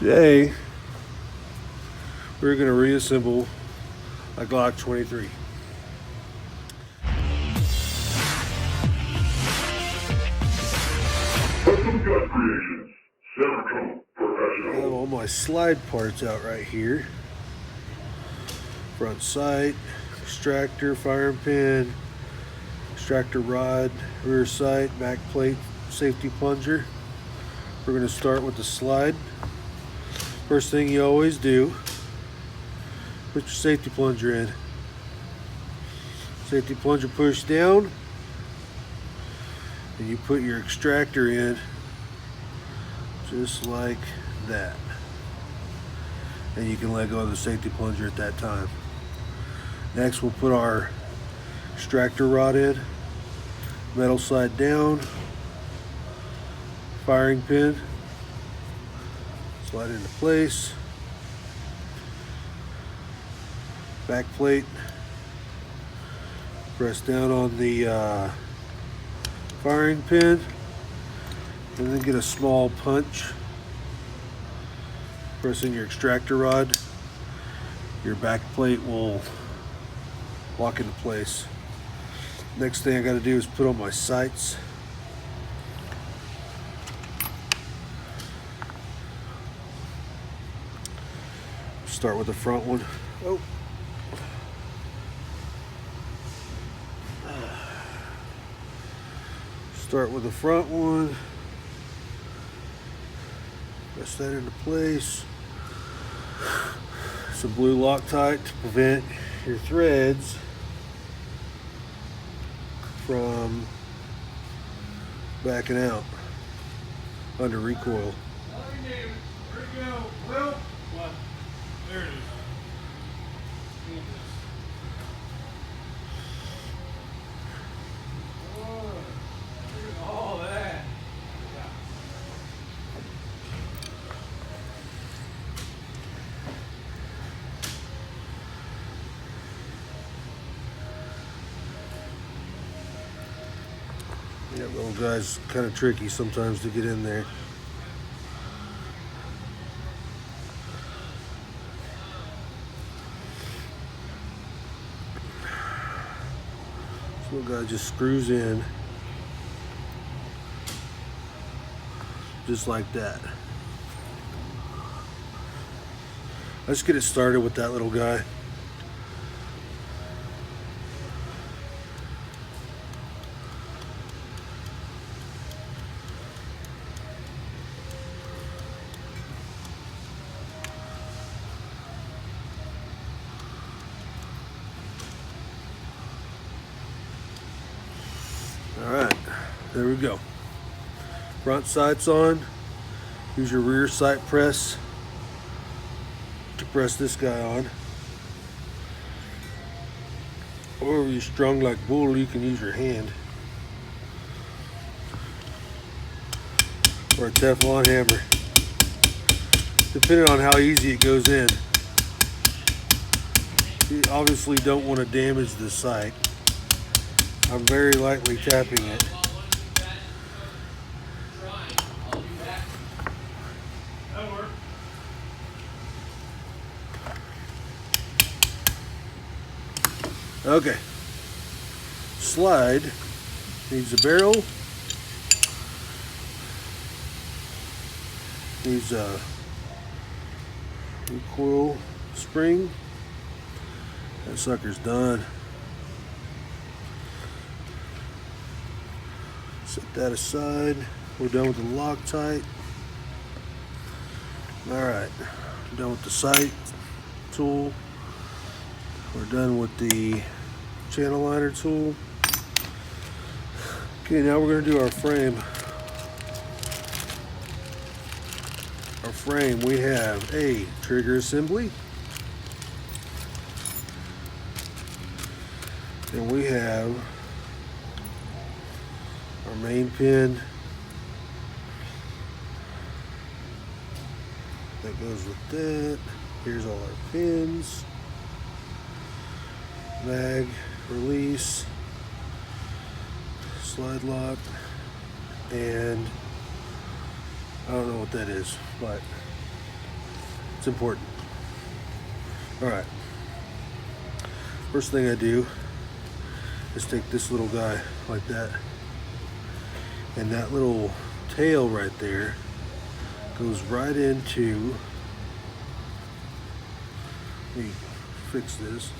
Today, we're going to reassemble a Glock 23. Custom gun creations, Cerakote I have professional. all my slide parts out right here. Front sight, extractor, firing pin, extractor rod, rear sight, back plate, safety plunger. We're going to start with the slide. First thing you always do, put your safety plunger in. Safety plunger push down, and you put your extractor in just like that. And you can let go of the safety plunger at that time. Next, we'll put our extractor rod in, metal side down, firing pin, slide into place, back plate, press down on the firing pin, and then get a small punch. Press in your extractor rod, your back plate will lock into place. Next thing I got to do is put on my sights. Start with the front one. Oh. Start with the front one. Press that into place. Some blue Loctite to prevent your threads from backing out under recoil. There it is. Whoa, look at all that. Yeah, little guy's kind of tricky sometimes to get in there. This little guy just screws in just like that. Let's get it started with that little guy. Alright, there we go. Front sight's on. Use your rear sight press to press this guy on. Or if you're strung like bull, you can use your hand. Or a Teflon hammer. Depending on how easy it goes in. You obviously don't want to damage the sight. I'm very lightly tapping it. That'll work. Okay. Slide needs a barrel. Needs a recoil spring. That sucker's done. Set that aside. We're done with the Loctite. Alright, done with the sight tool. We're done with the channel liner tool. Okay, now we're going to do our frame. Our frame, we have a trigger assembly. And we have our main pin that goes with that. Here's all our pins. Mag, release, slide lock, and I don't know what that is, but It's important. Alright. First thing I do is take this little guy like that. And that little tail right there goes right into, let me fix this.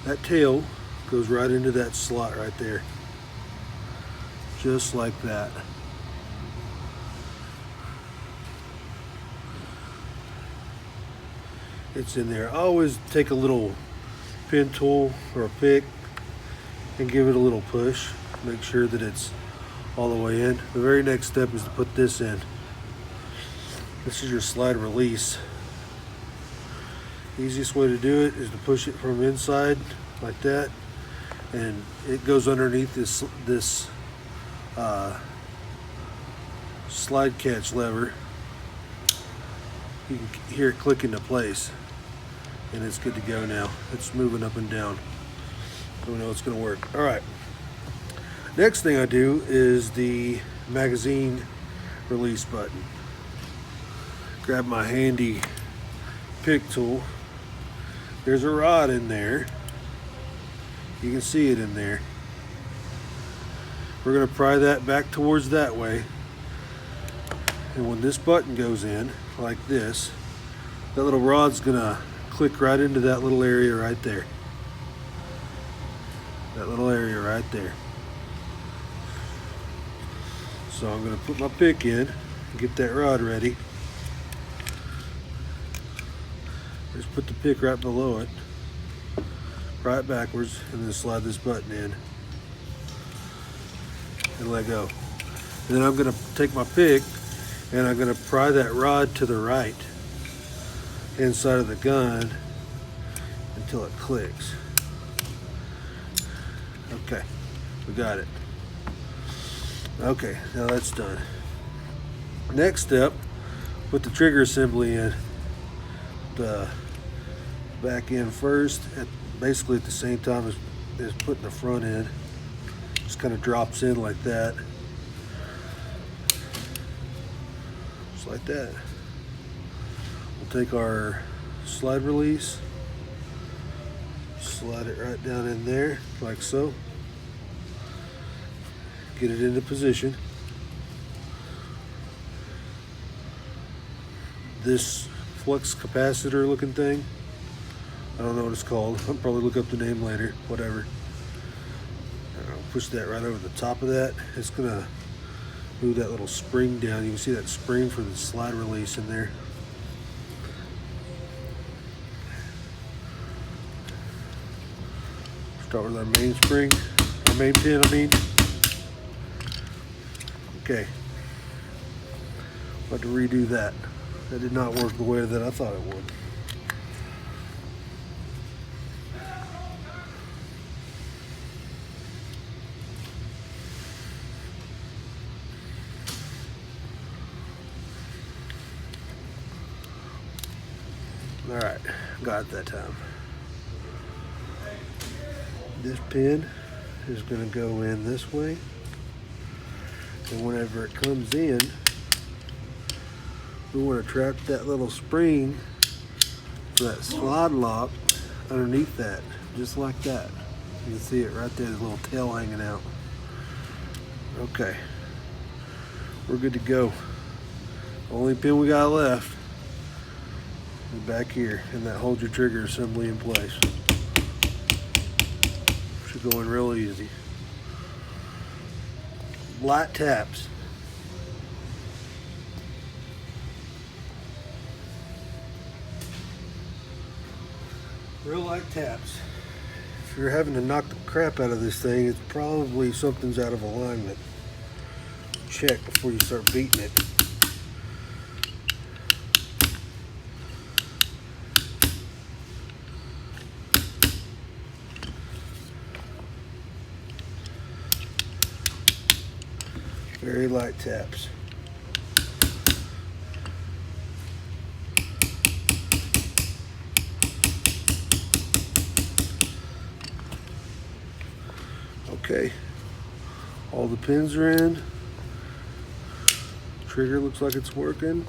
That tail goes right into that slot right there. Just like that. It's in there. I always take a little pin tool or a pick and give it a little push. Make sure that it's all the way in. The very next step is to put this in. This is your slide release. Easiest way to do it is to push it from inside like that, and it goes underneath this slide catch lever. You can hear it click into place, and it's good to go now. It's moving up and down, so we know it's going to work. All right. Next thing I do is the magazine release button. Grab my handy pick tool. There's a rod in there. You can see it in there. We're going to pry that back towards that way. And when this button goes in, like this, that little rod's going to click right into that little area right there. That little area right there. So I'm going to put my pick in and get that rod ready. Just put the pick right below it, pry it backwards, and then slide this button in and let go. And then I'm going to take my pick and I'm going to pry that rod to the right inside of the gun until it clicks. Okay, we got it. Okay, now that's done. Next step, put the trigger assembly in. The back end first, basically at the same time as putting the front in. Just kind of drops in like that. Just like that. We'll take our slide release, slide it right down in there like so. Get it into position. This flux capacitor looking thing, I don't know what it's called. I'll probably look up the name later, whatever. I'll push that right over the top of that. It's gonna move that little spring down. You can see that spring for the slide release in there. Start with our main spring, our main pin, I mean. Okay. About to redo that. That did not work the way that I thought it would. All right, got it that time. This pin is going to go in this way, and whenever it comes in, we want to trap that little spring for that slide lock underneath that, just like that. You can see it right there, the little tail hanging out. Okay, we're good to go. Only pin we got left is back here, and that holds your trigger assembly in place. Should go in real easy. Light taps. Real light taps. If you're having to knock the crap out of this thing, it's probably something's out of alignment. Check before you start beating it. Very light taps. Okay, all the pins are in. Trigger looks like it's working.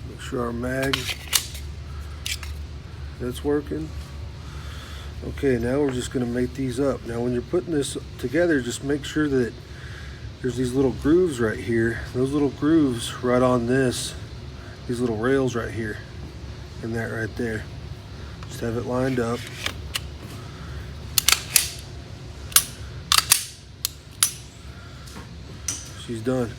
Make sure our mag, that's working. Okay, now we're just going to make these up. Now when you're putting this together, just make sure that there's these little grooves right here. Those little grooves right on this, these little rails right here, and that right there. Just have it lined up. She's done.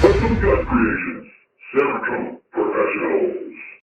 Custom gun creations. Cerakote.